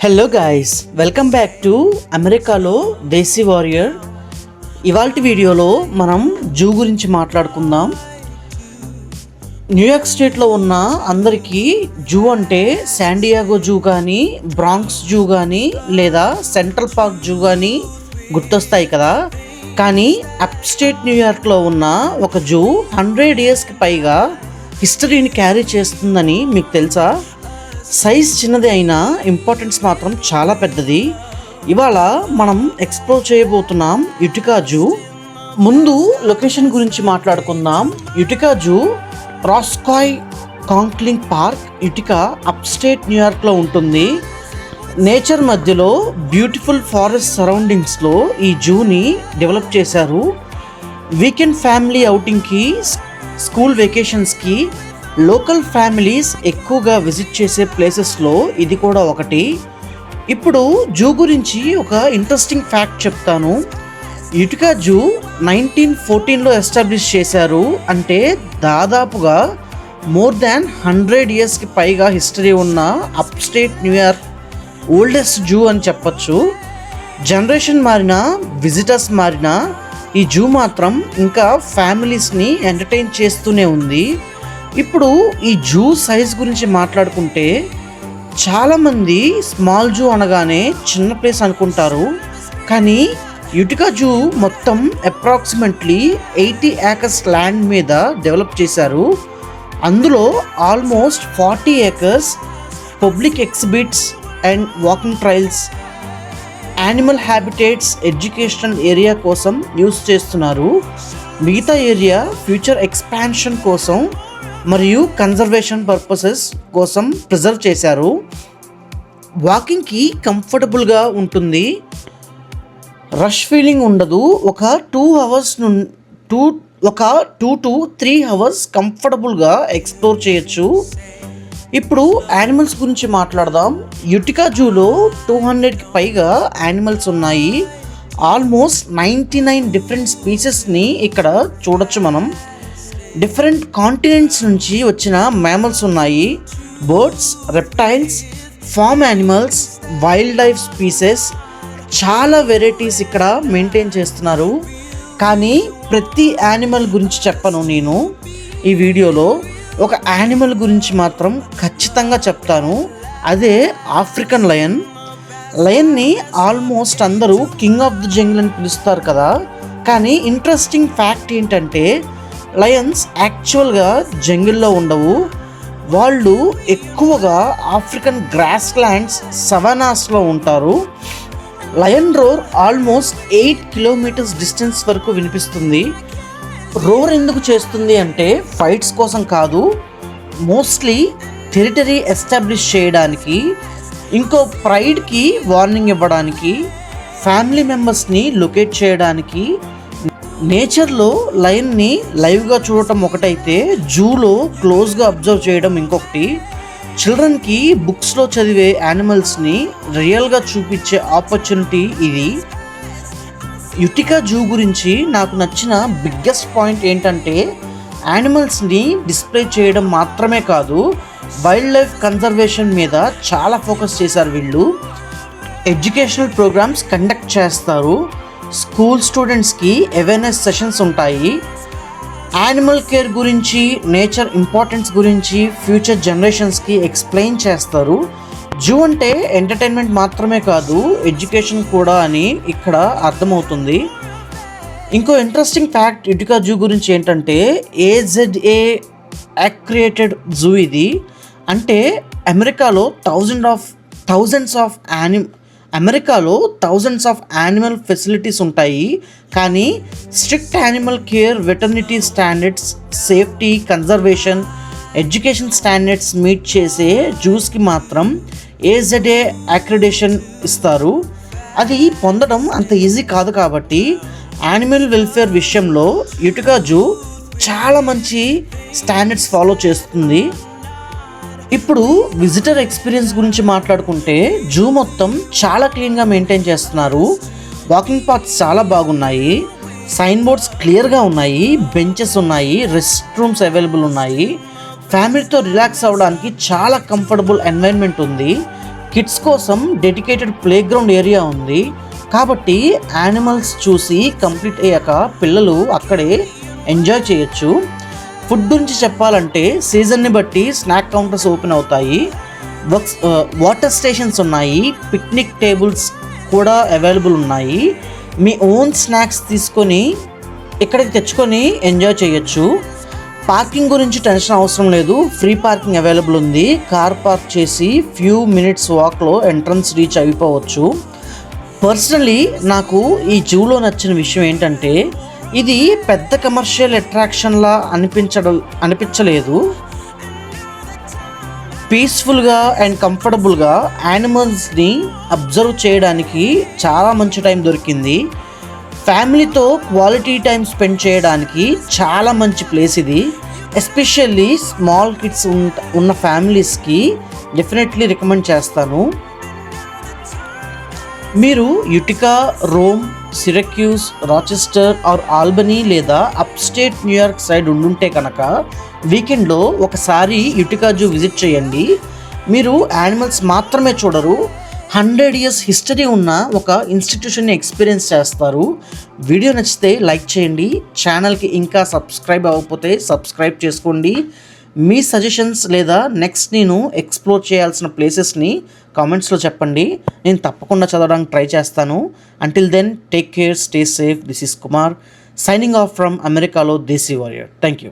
Hello guys, welcome back to అమెరికాలో Desi warrior. ఇవాల్టి వీడియోలో మనం జూ గురించి మాట్లాడుకుందాం. న్యూయార్క్ స్టేట్లో ఉన్న అందరికీ జూ అంటే శాండియాగో జూ కానీ, బ్రాంక్స్ జూ కానీ, లేదా సెంట్రల్ పార్క్ జూ కానీ గుర్తొస్తాయి కదా. కానీ అప్ స్టేట్ న్యూయార్క్లో ఉన్న ఒక జూ 100 ఇయర్స్కి పైగా హిస్టరీని క్యారీ చేస్తుందని మీకు తెలుసా? సైజ్ చిన్నది అయినా ఇంపార్టెన్స్ మాత్రం చాలా పెద్దది. ఇవాళ మనం ఎక్స్ప్లోర్ చేయబోతున్నాం యుటికా జూ. ముందు లొకేషన్ గురించి మాట్లాడుకుందాం. Utica Zoo Roscoe Conkling Park, Utica upstate న్యూయార్క్లో ఉంటుంది. నేచర్ మధ్యలో బ్యూటిఫుల్ ఫారెస్ట్ సరౌండింగ్స్లో ఈ జూని డెవలప్ చేశారు. వీకెండ్ ఫ్యామిలీ అవుటింగ్కి, స్కూల్ వెకేషన్స్కి, లోకల్ ఫ్యామిలీస్ ఎక్కువగా విజిట్ చేసే ప్లేసెస్లో ఇది కూడా ఒకటి. ఇప్పుడు జూ గురించి ఒక ఇంట్రెస్టింగ్ ఫ్యాక్ట్ చెప్తాను. యుటికా జూ 1914లో ఎస్టాబ్లిష్ చేశారు. అంటే దాదాపుగా మోర్ దాన్ 100 ఇయర్స్కి పైగా హిస్టరీ ఉన్న up state New York oldest zoo అని చెప్పచ్చు. జనరేషన్ మారినా, విజిటర్స్ మారినా ఈ జూ మాత్రం ఇంకా ఫ్యామిలీస్ని ఎంటర్టైన్ చేస్తూనే ఉంది. ఇప్పుడు ఈ జూ సైజ్ గురించి మాట్లాడుకుంటే చాలామంది స్మాల్ జూ అనగానే చిన్న ప్లేస్ అనుకుంటారు. కానీ యుటికా జూ మొత్తం అప్రాక్సిమేట్లీ 80 acres ల్యాండ్ మీద డెవలప్ చేశారు. అందులో almost 40 acres public exhibits and walking trials, animal habitats, educational area కోసం యూస్ చేస్తున్నారు. మిగతా ఏరియా ఫ్యూచర్ ఎక్స్పాన్షన్ కోసం మరియు కన్జర్వేషన్ పర్పసెస్ కోసం ప్రిజర్వ్ చేశారు. వాకింగ్కి కంఫర్టబుల్గా ఉంటుంది, రష్ ఫీలింగ్ ఉండదు. ఒక 2 to 3 అవర్స్ కంఫర్టబుల్గా ఎక్స్ప్లోర్ చేయొచ్చు. ఇప్పుడు యానిమల్స్ గురించి మాట్లాడదాం. యుటికా జూలో 200కి పైగా యానిమల్స్ ఉన్నాయి. ఆల్మోస్ట్ 99 డిఫరెంట్ స్పీసెస్ని ఇక్కడ చూడొచ్చు మనం. డిఫరెంట్ కాంటినెంట్స్ నుంచి వచ్చిన మ్యామల్స్ ఉన్నాయి. Birds, reptiles, farm animals, wildlife species, చాలా వెరైటీస్ ఇక్కడ మెయింటైన్ చేస్తున్నారు. కానీ ప్రతి యానిమల్ గురించి చెప్పను నేను ఈ వీడియోలో. ఒక యానిమల్ గురించి మాత్రం ఖచ్చితంగా చెప్తాను. అదే ఆఫ్రికన్ లయన్. లయన్ని ఆల్మోస్ట్ అందరూ కింగ్ ఆఫ్ ది జంగిల్ అని పిలుస్తారు కదా. కానీ ఇంట్రెస్టింగ్ ఫ్యాక్ట్ ఏంటంటే లయన్స్ యాక్చువల్గా జంగిల్లో ఉండవు. వాళ్ళు ఎక్కువగా ఆఫ్రికన్ గ్రాస్ ల్యాండ్స్, సవానాస్లో ఉంటారు. Lion roar almost 8 kilometers distance వరకు వినిపిస్తుంది. రోర్ ఎందుకు చేస్తుంది అంటే ఫైట్స్ కోసం కాదు, మోస్ట్లీ టెరిటరీ ఎస్టాబ్లిష్ చేయడానికి, ఇంకో ప్రైడ్కి వార్నింగ్ ఇవ్వడానికి, ఫ్యామిలీ మెంబర్స్ని లొకేట్ చేయడానికి. నేచర్లో లయన్ని లైవ్గా చూడటం ఒకటైతే జూలో క్లోజ్గా అబ్జర్వ్ చేయడం ఇంకొకటి. చిల్డ్రన్కి బుక్స్లో చదివే యానిమల్స్ని రియల్గా చూపించే ఆపర్చునిటీ ఇది. యుటికా జూ గురించి నాకు నచ్చిన బిగ్గెస్ట్ పాయింట్ ఏంటంటే యానిమల్స్ని డిస్ప్లే చేయడం మాత్రమే కాదు, వైల్డ్ లైఫ్ కన్జర్వేషన్ మీద చాలా ఫోకస్ చేశారు వీళ్ళు. ఎడ్యుకేషనల్ ప్రోగ్రామ్స్ కండక్ట్ చేస్తారు. స్కూల్ స్టూడెంట్స్కి అవేర్నెస్ సెషన్స్ ఉంటాయి. యానిమల్ కేర్ గురించి, నేచర్ ఇంపార్టెన్స్ గురించి ఫ్యూచర్ జనరేషన్స్కి ఎక్స్ప్లెయిన్ చేస్తారు. జూ అంటే ఎంటర్టైన్మెంట్ మాత్రమే కాదు, ఎడ్యుకేషన్ కూడా అని ఇక్కడ అర్థమవుతుంది. ఇంకో ఇంట్రెస్టింగ్ ఫ్యాక్ట్ యుటికా జూ గురించి ఏంటంటే AZA అక్రియేటెడ్ జూ ఇది. అంటే అమెరికాలో థౌజండ్స్ ఆఫ్ యానిమల్ ఫెసిలిటీస్ ఉంటాయి. కానీ strict animal care, వెటర్నిటీ standards, safety, conservation, education standards meet చేసే జూస్కి మాత్రం AZA అక్రిడేషన్ ఇస్తారు. అది పొందడం అంత ఈజీ కాదు. కాబట్టి యానిమల్ వెల్ఫేర్ విషయంలో యుటికా జూ చాలా మంచి స్టాండర్డ్స్ ఫాలో చేస్తుంది. ఇప్పుడు విజిటర్ ఎక్స్పీరియన్స్ గురించి మాట్లాడుకుంటే జూ మొత్తం చాలా క్లీన్గా మెయింటైన్ చేస్తున్నారు. వాకింగ్ పాత్స్ చాలా బాగున్నాయి, సైన్ బోర్డ్స్ క్లియర్గా ఉన్నాయి, బెంచెస్ ఉన్నాయి, రెస్ట్ రూమ్స్ అవైలబుల్ ఉన్నాయి. ఫ్యామిలీతో రిలాక్స్ అవ్వడానికి చాలా కంఫర్టబుల్ ఎన్వైర్న్మెంట్ ఉంది. కిడ్స్ కోసం డెడికేటెడ్ ప్లే గ్రౌండ్ ఏరియా ఉంది. కాబట్టి యానిమల్స్ చూసి కంప్లీట్ అయ్యాక పిల్లలు అక్కడే ఎంజాయ్ చేయొచ్చు. ఫుడ్ గురించి చెప్పాలంటే సీజన్ని బట్టి స్నాక్ కౌంటర్స్ ఓపెన్ అవుతాయి. వాటర్ స్టేషన్స్ ఉన్నాయి. పిక్నిక్ టేబుల్స్ కూడా అవైలబుల్ ఉన్నాయి. మీ ఓన్ స్నాక్స్ తీసుకొని ఇక్కడికి తెచ్చుకొని ఎంజాయ్ చేయొచ్చు. పార్కింగ్ గురించి టెన్షన్ అవసరం లేదు. ఫ్రీ పార్కింగ్ అవైలబుల్ ఉంది. కార్ పార్క్ చేసి ఫ్యూ మినిట్స్ వాక్లో ఎంట్రన్స్ రీచ్ అయిపోవచ్చు. పర్సనలీ నాకు ఈ జూలో నచ్చిన విషయం ఏంటంటే ఇది పెద్ద కమర్షియల్ అట్రాక్షన్లా అనిపించలేదు. పీస్ఫుల్గా అండ్ కంఫర్టబుల్గా యానిమల్స్ని అబ్జర్వ్ చేయడానికి చాలా మంచి టైం దొరికింది. ఫ్యామిలీతో క్వాలిటీ టైం స్పెండ్ చేయడానికి చాలా మంచి ప్లేస్ ఇది. ఎస్పెషల్లీ స్మాల్ కిడ్స్ ఉన్న ఫ్యామిలీస్కి డెఫినెట్లీ రికమెండ్ చేస్తాను. మీరు Utica, Rome, Syracuse, Rochester or Albany లేదా అప్స్టేట్ న్యూయార్క్ సైడ్ ఉండుంటే కనుక వీకెండ్లో ఒకసారి యుటికా జూ విజిట్ చేయండి. మీరు యానిమల్స్ మాత్రమే చూడరు, 100 years హిస్టరీ ఉన్న ఒక ఇన్స్టిట్యూషన్ని ఎక్స్పీరియన్స్ చేస్తారు. వీడియో నచ్చితే లైక్ చేయండి. ఛానల్కి ఇంకా సబ్స్క్రైబ్ అవ్వకపోతే సబ్స్క్రైబ్ చేసుకోండి. మీ సజెషన్స్ లేదా నెక్స్ట్ నేను ఎక్స్ప్లోర్ చేయాల్సిన ప్లేసెస్ని కామెంట్స్లో చెప్పండి. నేను తప్పకుండా చదవడానికి ట్రై చేస్తాను. Until then take care, stay safe. This is Kumar signing off from అమెరికాలో దేశీ వారియర్. Thank you.